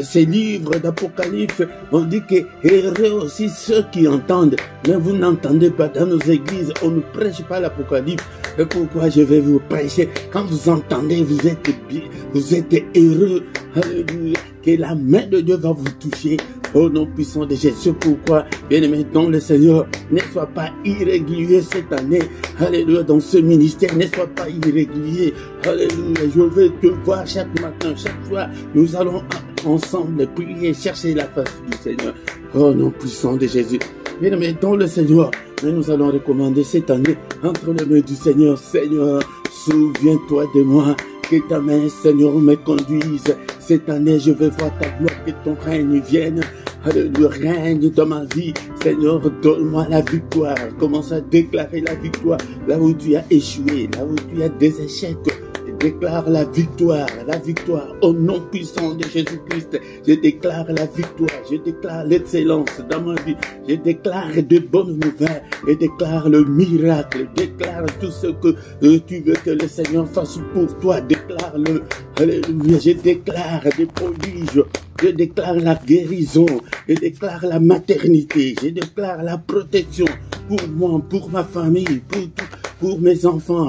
ces livres d'Apocalypse. On dit que heureux aussi ceux qui entendent, mais vous n'entendez pas dans nos églises, on ne prêche pas l'Apocalypse. C'est pourquoi je vais vous prêcher. Quand vous entendez, vous êtes heureux. Alléluia. Que la main de Dieu va vous toucher au nom puissant de Jésus. C'est pourquoi, bien-aimé dans le Seigneur, ne sois pas irrégulier cette année. Alléluia. Dans ce ministère, ne sois pas irrégulier. Alléluia. Je veux te voir chaque matin, chaque fois. Nous allons ensemble prier, chercher la face du Seigneur. Au nom puissant de Jésus. Bien-aimés dans le Seigneur, mais nous allons recommander cette année entre les mains du Seigneur. Seigneur, souviens-toi de moi, que ta main, Seigneur, me conduise. Cette année, je veux voir ta gloire, que ton règne vienne. Le règne dans ma vie. Seigneur, donne-moi la victoire. Commence à déclarer la victoire. Là où tu as échoué, là où tu as des échecs. Déclare la victoire au nom puissant de Jésus-Christ. Je déclare la victoire, je déclare l'excellence dans ma vie. Je déclare de bonnes nouvelles, je déclare le miracle, je déclare tout ce que tu veux que le Seigneur fasse pour toi. Déclare-le, alléluia. Je déclare des prodiges, je déclare la guérison, je déclare la maternité, je déclare la protection pour moi, pour ma famille, pour mes enfants.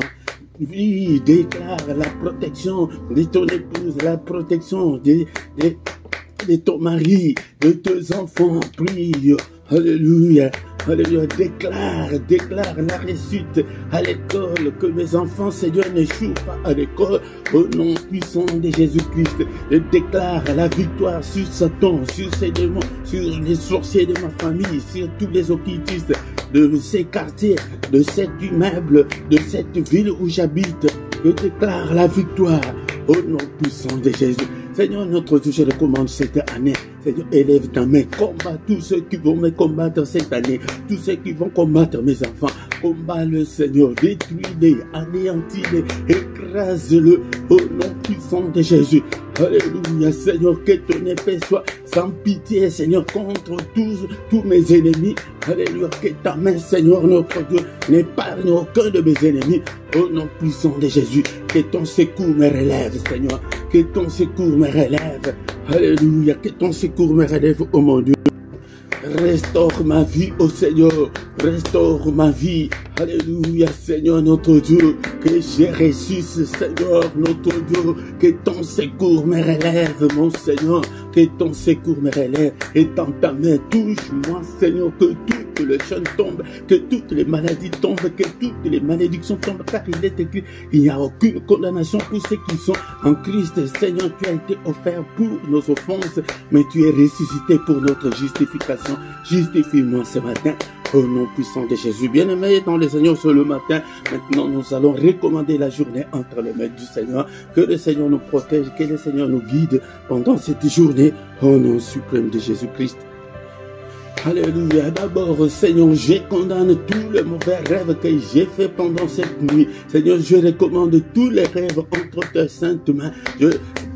Oui, déclare la protection de ton épouse, la protection de ton mari, de tes enfants. Prie, alléluia, alléluia. Déclare la réussite à l'école, que mes enfants, Seigneur, n'échouent pas à l'école. Au nom puissant de Jésus-Christ, je déclare la victoire sur Satan, sur ses démons, sur les sorciers de ma famille, sur tous les occultistes de ces quartiers, de cet immeuble, de cette ville où j'habite. Je déclare la victoire au nom puissant de Jésus. Seigneur, notre Dieu, je recommande cette année. Seigneur, élève ta main, combat tous ceux qui vont me combattre cette année, tous ceux qui vont combattre mes enfants. Combat le Seigneur, détruis-les, anéantis-les, écrase-le au nom puissant de Jésus. Alléluia, Seigneur, que ton épée soit sans pitié, Seigneur, contre tous mes ennemis. Alléluia, que ta main, Seigneur, notre Dieu, n'épargne aucun de mes ennemis. Au nom puissant de Jésus, que ton secours me relève, Seigneur, que ton secours me relève. Alléluia, que ton secours me relève, oh mon Dieu. Restaure ma vie, oh Seigneur, restaure ma vie. Alléluia, Seigneur notre Dieu, que j'ai reçu ce Seigneur notre Dieu, que ton secours me relève, mon Seigneur, que ton secours me relève, et dans ta main, touche-moi, Seigneur, que toutes les chaînes tombent, que toutes les maladies tombent, que toutes les malédictions tombent, car il est écrit, il n'y a aucune condamnation pour ceux qui sont en Christ. Seigneur, tu as été offert pour nos offenses, mais tu es ressuscité pour notre justification. Justifie-moi ce matin, au nom puissant de Jésus. Bien-aimés dans le Seigneur, ce le matin, maintenant nous allons recommander la journée entre les mains du Seigneur. Que le Seigneur nous protège, que le Seigneur nous guide pendant cette journée, au nom suprême de Jésus-Christ. Alléluia. D'abord, Seigneur, je condamne tous les mauvais rêves que j'ai fait pendant cette nuit. Seigneur, je recommande tous les rêves entre tes saintes mains.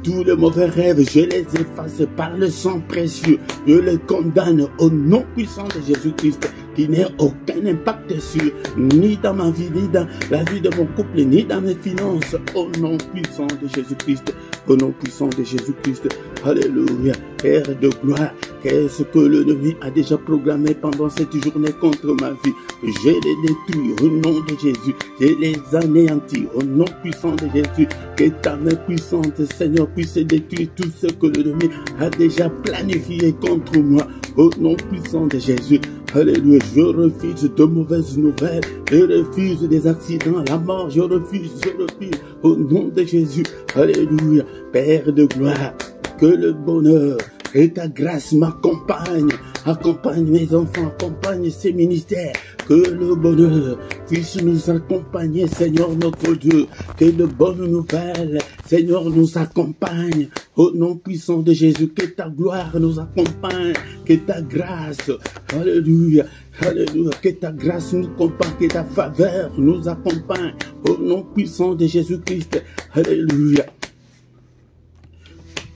Tous les mauvais rêves, je les efface par le sang précieux. Je les condamne au nom puissant de Jésus-Christ, qui n'ait aucun impact sur, ni dans ma vie, ni dans la vie de mon couple, ni dans mes finances. Au nom puissant de Jésus-Christ, au nom puissant de Jésus-Christ. Alléluia. Père de gloire, qu'est-ce que l'ennemi a déjà programmé pendant cette journée contre ma vie? Je les détruis au nom de Jésus. Je les anéantis au nom puissant de Jésus. Que ta main puissante, Seigneur, puisse détruire tout ce que l'ennemi a déjà planifié contre moi. Au nom puissant de Jésus. Alléluia. Je refuse de mauvaises nouvelles. Je refuse des accidents, la mort. Je refuse. Au nom de Jésus. Alléluia. Père de gloire, que le bonheur et ta grâce m'accompagne. Accompagne mes enfants, accompagne ces ministères. Que le bonheur puisse nous accompagner, Seigneur notre Dieu. Que de bonnes nouvelles, Seigneur, nous accompagne. Au nom puissant de Jésus, que ta gloire nous accompagne. Que ta grâce, alléluia, alléluia, que ta grâce nous accompagne. Que ta faveur nous accompagne. Au nom puissant de Jésus-Christ, alléluia.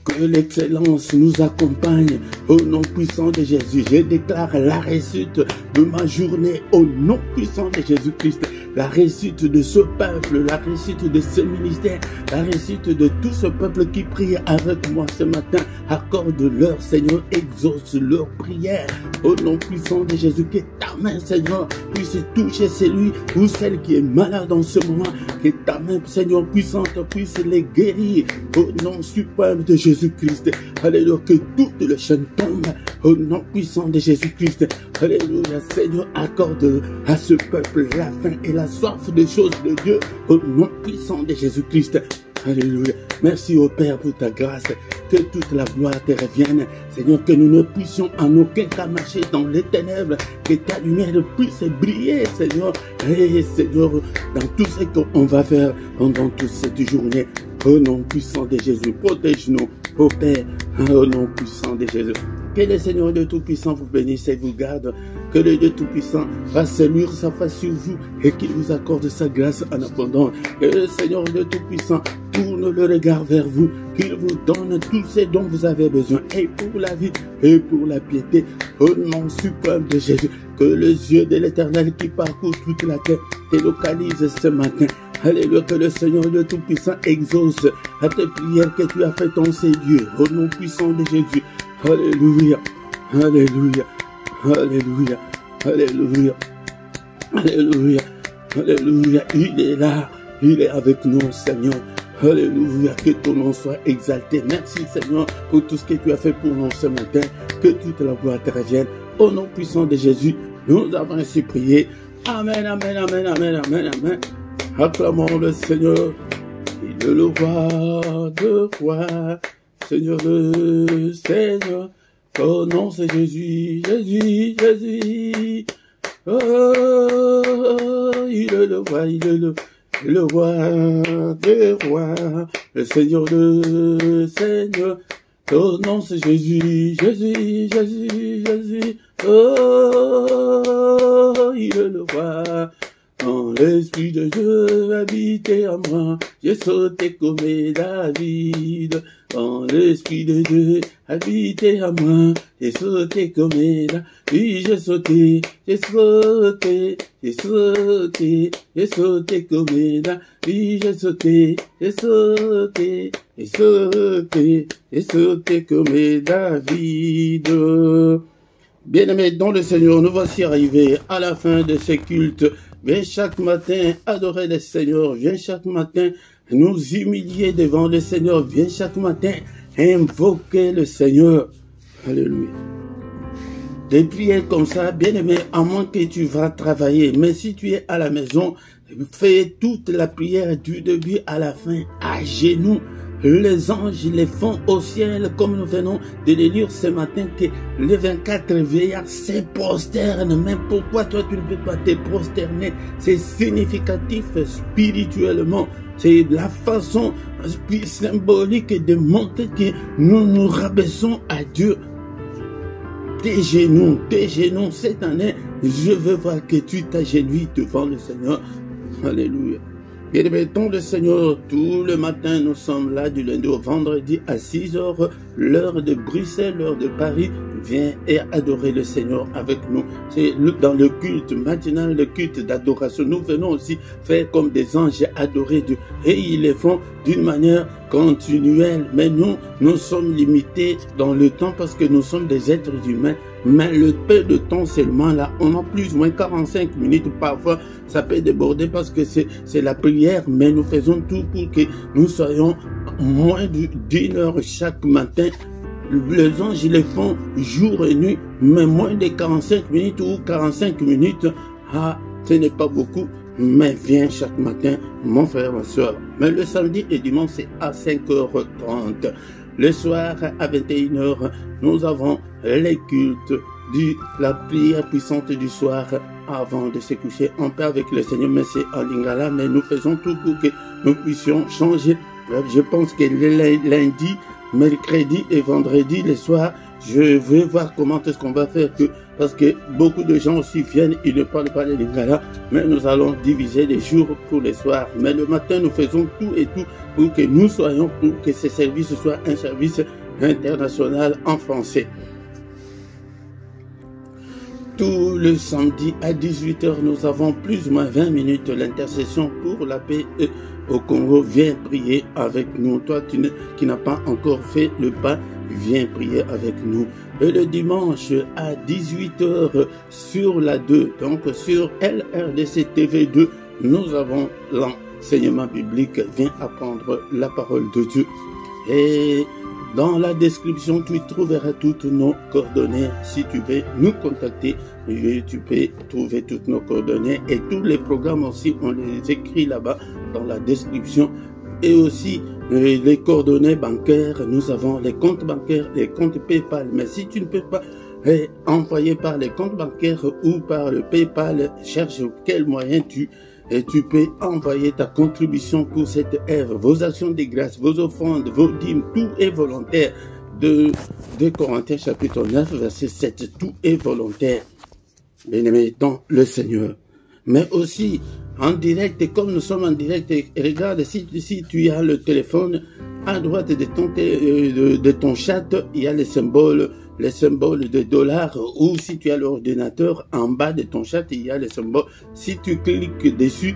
Que l'excellence nous accompagne au nom puissant de Jésus. Je déclare la réussite de ma journée au nom puissant de Jésus-Christ. La réussite de ce peuple, la réussite de ce ministère, la réussite de tout ce peuple qui prie avec moi ce matin. Accorde-leur, Seigneur, exauce leur prière au nom puissant de Jésus. Que ta main, Seigneur, puisse toucher celui ou celle qui est malade en ce moment. Que ta main, Seigneur, puissante, puisse les guérir au nom suprême de Jésus-Christ. Alléluia, que toutes les chaînes tombent au nom puissant de Jésus-Christ. Alléluia, Seigneur, accorde à ce peuple la faim et la soif des choses de Dieu au nom puissant de Jésus-Christ. Alléluia. Merci au Père pour ta grâce. Que que toute la gloire te revienne. Seigneur, que nous ne puissions en aucun cas marcher dans les ténèbres, que ta lumière puisse briller, Seigneur. Et Seigneur, dans tout ce qu'on va faire pendant toute cette journée, au nom puissant de Jésus, protège-nous, ô Père, au nom puissant de Jésus. Que le Seigneur de Tout-Puissant vous bénisse et vous garde. Que le Dieu Tout-Puissant fasse luire sa face sur vous et qu'il vous accorde sa grâce en abondance. Que le Seigneur de Tout-Puissant tourne le regard vers vous, qu'il vous donne tout ce dont vous avez besoin, et pour la vie et pour la piété, au nom suprême de Jésus. Que les yeux de l'Éternel qui parcourt toute la terre te localise ce matin. Alléluia, que le Seigneur de Tout-Puissant exauce à tes prières que tu as faites en ces lieux, au nom puissant de Jésus. Alléluia, alléluia, alléluia, alléluia, alléluia, alléluia. Il est là, il est avec nous, Seigneur. Alléluia, que ton nom soit exalté. Merci, Seigneur, pour tout ce que tu as fait pour nous ce matin. Que toute la gloire te revienne. Au nom puissant de Jésus, nous avons ainsi prié. Amen, amen, amen, amen, amen, amen. Acclamons le Seigneur. Il est le roi de roi. Seigneur, le Seigneur, oh non, c'est Jésus, Jésus, Jésus. Oh, il est le roi, il est le roi des rois, le Seigneur de Seigneur. Oh non, c'est Jésus, Jésus, Jésus, Jésus. Oh, il est le roi. Quand l'Esprit de Dieu habitait en moi, j'ai sauté comme David. Quand l'Esprit de Dieu habitait en moi, j'ai sauté comme David. Oui, j'ai sauté, j'ai sauté, j'ai sauté, j'ai sauté comme David. Oui, j'ai sauté, j'ai sauté, j'ai sauté, j'ai sauté comme David. Bien-aimés dans le Seigneur, nous voici arrivés à la fin de ce culte. Viens chaque matin adorer le Seigneur. Viens chaque matin nous humilier devant le Seigneur. Viens chaque matin invoquer le Seigneur. Alléluia. Des prières comme ça, bien-aimé, à moins que tu vas travailler. Mais si tu es à la maison, fais toute la prière du début à la fin, à genoux. Les anges les font au ciel, comme nous venons de le lire ce matin, que les 24 veillards se prosternent. Mais pourquoi toi tu ne peux pas te prosterner? C'est significatif spirituellement. C'est la façon symbolique de montrer que nous nous rabaissons à Dieu. Tes genoux, cette année, je veux voir que tu t'agenouilles devant le Seigneur. Alléluia. Et mettons le Seigneur, tout le matin, nous sommes là du lundi au vendredi à 6 h, l'heure de Bruxelles, l'heure de Paris. Viens et adorer le Seigneur avec nous. C'est dans le culte matinal, le culte d'adoration. Nous venons aussi faire comme des anges adorer Dieu. Et ils le font d'une manière continuelle. Mais nous sommes limités dans le temps parce que nous sommes des êtres humains. Mais le peu de temps seulement là, on a plus ou moins 45 minutes. Parfois, ça peut déborder parce que c'est la prière. Mais nous faisons tout pour que nous soyons moins d'une heure chaque matin. Les anges les font jour et nuit, mais moins de 45 minutes ou 45 minutes. Ah, ce n'est pas beaucoup. Mais viens chaque matin, mon frère, ma soeur. Mais le samedi et dimanche, c'est à 5h30. Le soir, à 21h, nous avons les cultes, la prière puissante du soir avant de se coucher. On peut avec le Seigneur, mais c'est en lingala, mais nous faisons tout pour que nous puissions changer. Je pense que le lundi, mercredi et vendredi, le soir, je veux voir comment est-ce qu'on va faire, parce que beaucoup de gens aussi viennent, ils ne parlent pas le lingala, mais nous allons diviser les jours pour les soirs. Mais le matin, nous faisons tout et tout pour que nous soyons, pour que ce service soit un service international en français. Tout le samedi à 18 h, nous avons plus ou moins 20 minutes l'intercession pour la paix au Congo. Viens prier avec nous. Toi qui n'as pas encore fait le pas, viens prier avec nous. Et le dimanche à 18 h sur la 2, donc sur LRDC TV 2, nous avons l'enseignement biblique. Viens apprendre la parole de Dieu. Et dans la description, tu trouveras toutes nos coordonnées. Si tu veux nous contacter, tu peux trouver toutes nos coordonnées. Et tous les programmes aussi, on les écrit là-bas dans la description. Et aussi, les coordonnées bancaires, nous avons les comptes bancaires, les comptes PayPal. Mais si tu ne peux pas envoyer par les comptes bancaires ou par le PayPal, cherche quel moyen tu peux envoyer ta contribution pour cette œuvre, vos actions de grâce, vos offrandes, vos dîmes, tout est volontaire. De Corinthiens chapitre 9, verset 7, tout est volontaire. Bien-aimés dans le Seigneur. Mais aussi, en direct, comme nous sommes en direct, regarde, si tu as le téléphone, à droite de ton chat, il y a les symboles de dollars, ou si tu as l'ordinateur, en bas de ton chat, il y a les symboles. Si tu cliques dessus,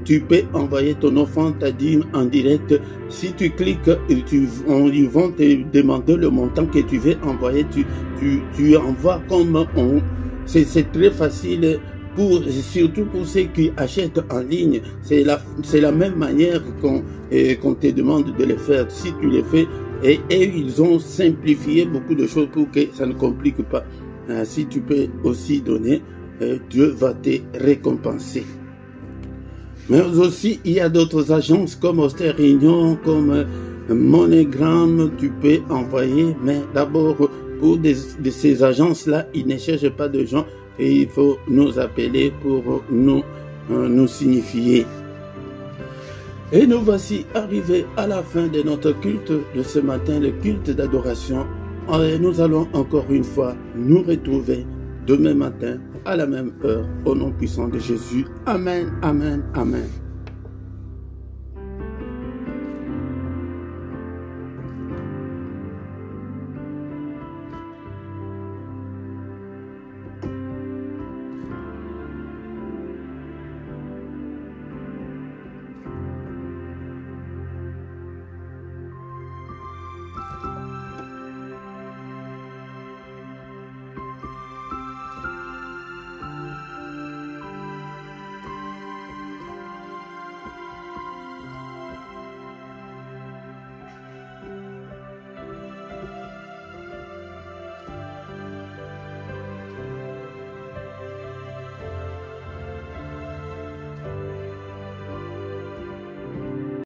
tu peux envoyer ton offrande, ta dîme en direct. Si tu cliques, ils vont te demander le montant que tu veux envoyer. Tu envoies comme c'est très facile. Surtout pour ceux qui achètent en ligne, c'est la même manière qu'on te demande de le faire. Si tu le fais, et ils ont simplifié beaucoup de choses pour que ça ne complique pas. Si tu peux aussi donner, Dieu va te récompenser. Mais aussi, il y a d'autres agences comme Austère Union, comme MoneyGram, tu peux envoyer, mais d'abord, pour de ces agences-là, ils ne cherchent pas de gens et il faut nous appeler pour nous signifier. Et nous voici arrivés à la fin de notre culte de ce matin, le culte d'adoration. Et nous allons encore une fois nous retrouver demain matin à la même heure, au nom puissant de Jésus. Amen, amen, amen.